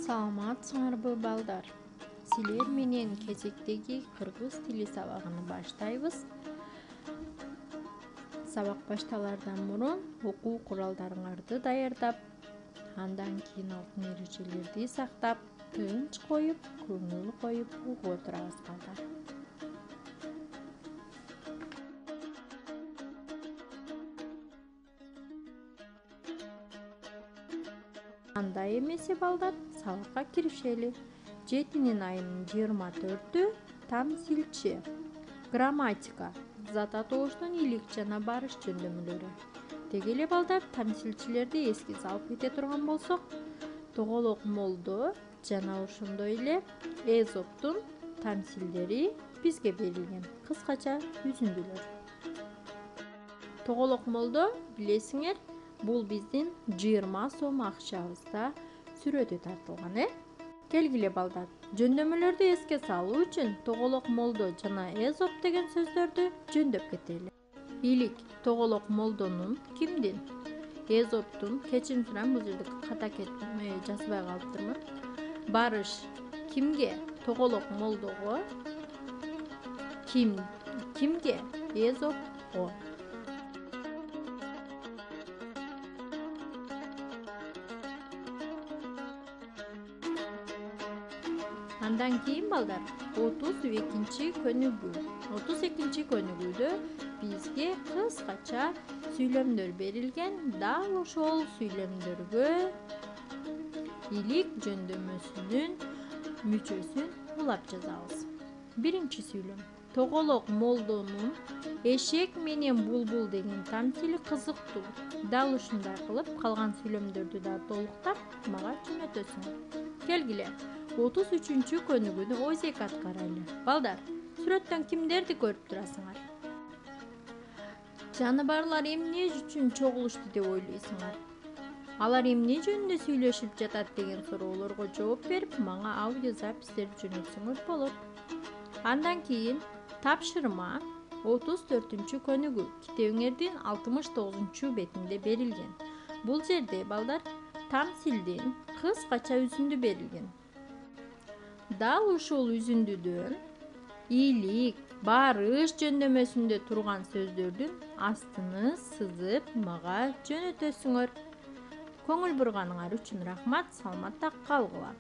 Саламатсыңарбы балдар? Силер менен кезектеги кыргыз тили сабагын баштайбыз. Сабак башталардан мурун окуу куралдарыңарды даярдап, андан кийин алтын эрежелерди сактап, тынч коюп, көңүл коюп угуп отурабыз балдар. Андай эмесе балдар, сабакка киришели. 7 айынын 24-ü тамсилчи, грамматика, зат атооштун илик жана барыш жөндөмүлөрү. Деги эле балдар, тамсилчилерди эске салып кете турган болсок, Тоголок молдо жана ошондой эле Эзоптун тамсилдери бизге берилген кыскача үзүндүлөр. Тоголок молдо билесиңер, бул биздин 20 сом акчабызда сүрөтү тартылган, Келгиле балдар, жөндөмүлөрдү эске салуу үчүн Тоголок молдо жана Эзоп деген сөздөрдү жөндөп кетели. Илик Тоголок молдонун кимдин? Эзоптун, кечирим сурайм, бул жерде ката жазбай калыптырмын. Барыш кимге? Тоголок молдого. Кимге? Эзопко. Андан кийин балдар 32-нчи көнүгүү. 32-нчи көнүгүүдө бизге кыскача сүйлөмдөр берилген. Дал ошол сүйлөмдөргө илик жөндөмөсүнүн мүчөсүн улап жазабыз. Биринчи сүйлөм. Тоголок молдонун эшек менен булбул деген тамсили кызыктуу. Дал ушундай кылып калган сүйлөмдөрдү да толуктап мага жөнөтөсүң. Келгиле. 33-чү көнүгүүнү ойзек аткарайлы. Балдар, сүрөттөн кимдерди көрүп турасыңар? Жаныбарлар эмне үчүн чогулушту деп ойлойсуңар? Алар эмне жөнүндө сүйлөшүп жатат деген суроолорго жооп берип, мага аудио запистерди жөнөтсөңөр болот. Андан кийин тапшырма 34-чү көнүгүү китебиңердин 69-чу бетинде берилген. Бул жерде балдар тамсилдин кыскача үзүндү берилген. Дал ушул үзүндүдөн илик, барыш жөндөмөсүндө турган сөздөрдүн астыны сызып мага жөнөтөсүңөр. Көңүл бурганыңар үчүн рахмат, саламатта калгыла.